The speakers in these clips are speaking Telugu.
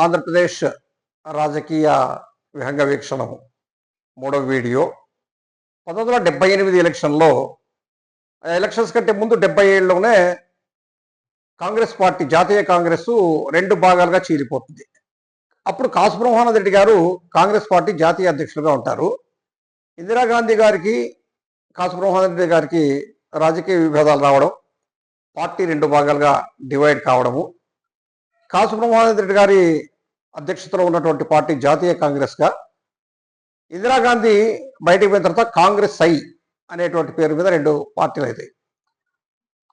ఆంధ్రప్రదేశ్ రాజకీయ విహంగ వీక్షణము మూడవ వీడియో. 1978 ఎలక్షన్లో, ఎలక్షన్స్ కంటే ముందు 77లోనే కాంగ్రెస్ పార్టీ, జాతీయ కాంగ్రెస్ 2 భాగాలుగా చీలిపోతుంది. అప్పుడు కాసు బ్రహ్మానంద రెడ్డి గారు కాంగ్రెస్ పార్టీ జాతీయ అధ్యక్షులుగా ఉంటారు. ఇందిరాగాంధీ గారికి, కాసు బ్రహ్మానంద రెడ్డి గారికి రాజకీయ విభేదాలు రావడం, పార్టీ 2 భాగాలుగా డివైడ్ కావడము, కాసు బ్రహ్మానంద రెడ్డి గారి అధ్యక్షతలో ఉన్నటువంటి పార్టీ జాతీయ కాంగ్రెస్గా, ఇందిరాగాంధీ బయటికి పోయిన తర్వాత కాంగ్రెస్ ఐ అనేటువంటి పేరు మీద 2 పార్టీలు అవుతాయి.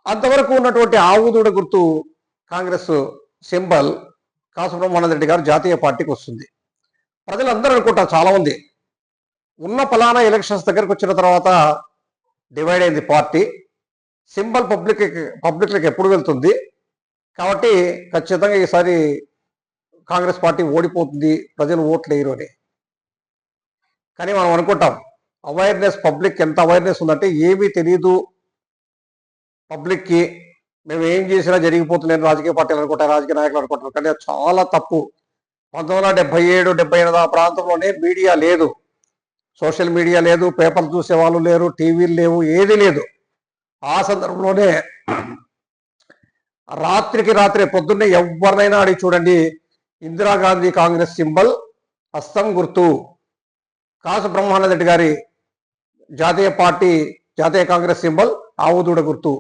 అంతవరకు ఉన్నటువంటి ఆవుదూడ గుర్తు కాంగ్రెస్ సింబల్ కాసు బ్రహ్మానంద రెడ్డి గారు జాతీయ పార్టీకి వస్తుంది. ప్రజలందరూ అనుకుంటారు, చాలామంది, ఉన్న ఫలానా ఎలక్షన్స్ దగ్గరకు వచ్చిన తర్వాత డివైడ్ అయింది పార్టీ, సింబల్ పబ్లిక్లకు ఎప్పుడు వెళ్తుంది కాబట్టి ఖచ్చితంగా ఈసారి కాంగ్రెస్ పార్టీ ఓడిపోతుంది, ప్రజలు ఓట్లు వేయరు అని. కానీ మనం అనుకుంటాం, అవేర్నెస్, పబ్లిక్ ఎంత అవేర్నెస్ ఉందంటే, ఏమీ తెలియదు పబ్లిక్కి, మేము ఏం చేసినా జరిగిపోతున్నాయని రాజకీయ పార్టీలు అనుకుంటారు, రాజకీయ నాయకులు అనుకుంటారు. కానీ అది చాలా తప్పు. 1977, 78 ఆ ప్రాంతంలోనే మీడియా లేదు, సోషల్ మీడియా లేదు, పేపర్లు చూసేవాళ్ళు లేరు, టీవీలు లేవు, ఏది లేదు. ఆ సందర్భంలోనే రాత్రికి రాత్రే, పొద్దున్నే ఎవరినైనా అడిగి చూడండి, ఇందిరాగాంధీ కాంగ్రెస్ సింబల్ హస్తం గుర్తు, కాసు బ్రహ్మానంద రెడ్డి గారి జాతీయ పార్టీ జాతీయ కాంగ్రెస్ సింబల్ ఆవుదూడ గుర్తు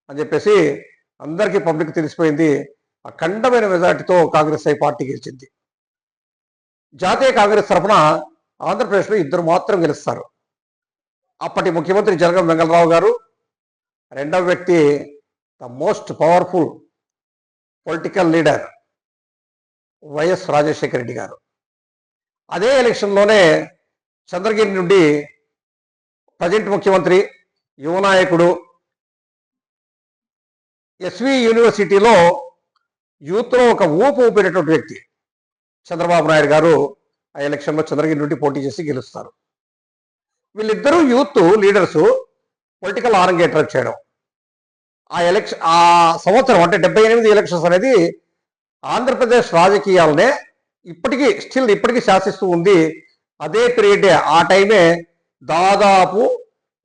అని చెప్పేసి అందరికీ పబ్లిక్ తెలిసిపోయింది. అఖండమైన మెజార్టీతో కాంగ్రెస్ ఐ పార్టీ గెలిచింది. జాతీయ కాంగ్రెస్ తరఫున ఆంధ్రప్రదేశ్లో 2 మాత్రం గెలుస్తారు. అప్పటి ముఖ్యమంత్రి జలగం వెంగళరావు గారు, రెండవ వ్యక్తి the most powerful political leader YS Rajasekhara Reddy గారు. అదే ఎలక్షన్లోనే చంద్రగిరి నుండి ప్రజెంట్ ముఖ్యమంత్రి, యువ నాయకుడు, ఎస్వి యూనివర్సిటీలో యూత్లో ఒక ఊపు ఊపినటువంటి వ్యక్తి చంద్రబాబు నాయుడు గారు ఆ ఎలక్షన్లో చంద్రగిరి నుండి పోటీ చేసి గెలుస్తారు. వీళ్ళిద్దరూ యూత్ లీడర్సు పొలిటికల్ ఆరంగేట్రం చేయడం. ఆ సంవత్సరం అంటే 78 ఎలక్షన్స్ అనేది ఆంధ్రప్రదేశ్ రాజకీయాలనే ఇప్పటికీ శాసిస్తూ ఉంది. అదే పీరియడే, ఆ టైమే దాదాపు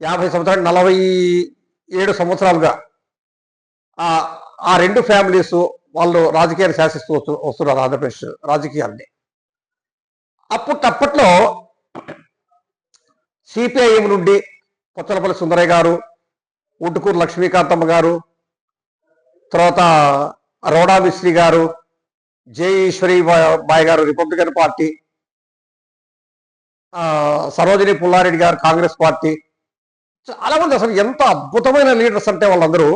50 సంవత్సరాలు, 47 సంవత్సరాలుగా ఆ 2 ఫ్యామిలీస్ వాళ్ళు రాజకీయాన్ని శాసిస్తూ వస్తున్నారు ఆంధ్రప్రదేశ్ రాజకీయాల్ని. అప్పట్లో సిపిఐఎం నుండి పొచ్చలపల్లి సుందరయ్య గారు, ఉటుకూరు లక్ష్మీకాంతమ్మ గారు, తర్వాత రోడా మిశ్రీ గారు, జే ఈశ్వరి బాయ్ గారు రిపబ్లికన్ పార్టీ, సరోజిని పుల్లారెడ్డి గారు కాంగ్రెస్ పార్టీ, చాలా మంది. అసలు ఎంత అద్భుతమైన లీడర్స్ అంటే వాళ్ళందరూ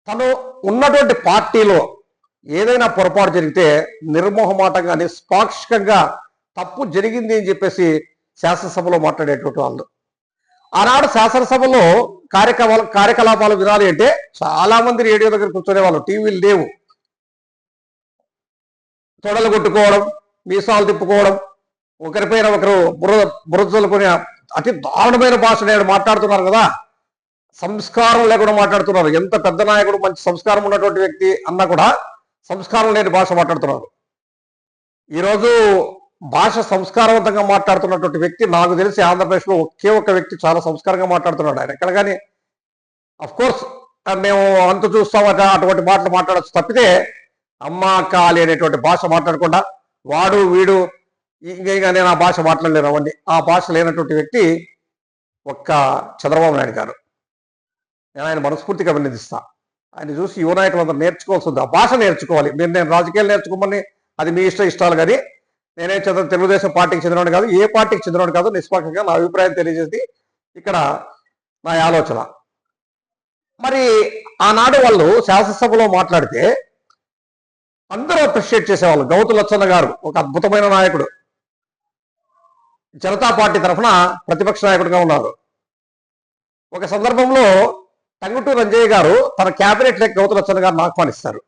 తను ఉన్నటువంటి పార్టీలో ఏదైనా పొరపాటు జరిగితే నిర్మోహమాటంగా, నిష్పాక్షికంగా తప్పు జరిగింది అని చెప్పేసి శాసనసభలో మాట్లాడేటువంటి వాళ్ళు. ఆనాడు శాసనసభలో కార్యకలాపాలు వినాలి అంటే చాలా మంది రేడియో దగ్గర కూర్చునే వాళ్ళు, టీవీలు లేవు. తొడలు కొట్టుకోవడం, మీసాలు తిప్పుకోవడం, ఒకరిపైన ఒకరు బురదలుకునే అతి దారుణమైన భాష నేను మాట్లాడుతున్నారు కదా, సంస్కారం లేకుండా మాట్లాడుతున్నారు. ఎంత పెద్ద నాయకుడు, మంచి సంస్కారం ఉన్నటువంటి వ్యక్తి అన్నా కూడా సంస్కారం లేని భాష మాట్లాడుతున్నారు. ఈరోజు భాష సంస్కారవంతంగా మాట్లాడుతున్నటువంటి వ్యక్తి నాకు తెలిసి ఆంధ్రప్రదేశ్లో ఒకే ఒక్క వ్యక్తి చాలా సంస్కారంగా మాట్లాడుతున్నాడు. ఆయన ఎక్కడ కానీ అఫ్కోర్స్ మేము అంత చూస్తామట అటువంటి మాటలు మాట్లాడచ్చు తప్పితే, అమ్మ కాలి అనేటువంటి భాష మాట్లాడకుండా వాడు వీడు ఇంకా నేను ఆ భాష మాట్లాడలేను అవ్వండి, ఆ భాష లేనటువంటి వ్యక్తి ఒక్క చంద్రబాబు నాయుడు గారు. నేను ఆయన మనస్ఫూర్తిగా అభినందిస్తా. ఆయన చూసి యువ నాయకులందరూ నేర్చుకోవాల్సి ఉంది, ఆ భాష నేర్చుకోవాలి. నేను రాజకీయాలు నేర్చుకోమని అది మీ ఇష్టాలు, కానీ నేనే తెలుగుదేశం పార్టీకి చెందినవాడు కాదు, ఏ పార్టీకి చెందినవాడు కాదు. నిష్పక్షంగా నా అభిప్రాయం తెలియజేసి ఇక్కడ నా ఆలోచన. మరి ఆనాడు వాళ్ళు శాసనసభలో మాట్లాడితే అందరూ అప్రిషియేట్ చేసేవాళ్ళు. గౌతు లచ్చన్న గారు ఒక అద్భుతమైన నాయకుడు, జనతా పార్టీ తరఫున ప్రతిపక్ష నాయకుడిగా ఉన్నారు. ఒక సందర్భంలో టంగుటూరి రంజయ్య గారు తన క్యాబినెట్ లెక్క గౌతు లచ్చన్న గారిని ఆహ్వానిస్తారు.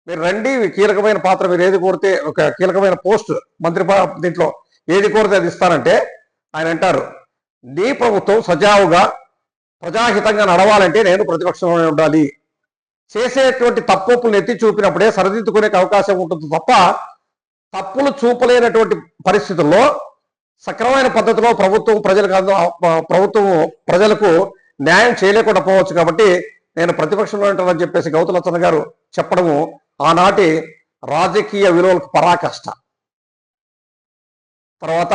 మీరు రండి, కీలకమైన పాత్ర, మీరు ఏది కోరితే, ఒక కీలకమైన పోస్ట్ మంత్రి దీంట్లో ఏది కోరితే అది ఇస్తానంటే ఆయన అంటారు, నీ ప్రభుత్వం సజావుగా ప్రజాహితంగా నడవాలంటే నేను ప్రతిపక్షంలోనే ఉండాలి, చేసేటువంటి తప్పులను ఎత్తి చూపినప్పుడే సరిదిద్దుకునే అవకాశం ఉంటుంది తప్ప తప్పులు చూపలేనటువంటి పరిస్థితుల్లో సక్రమైన పద్ధతిలో ప్రభుత్వం ప్రజలకు న్యాయం చేయలేకుండా పోవచ్చు. కాబట్టి నేను ప్రతిపక్షంలో ఉంటానని చెప్పేసి గౌతులచ్చన్న గారు చెప్పడము ఆనాటి రాజకీయ విలువలకు పరాకాష్ట. తర్వాత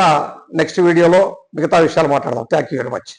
నెక్స్ట్ వీడియోలో మిగతా విషయాలు మాట్లాడదాం. Thank you very much.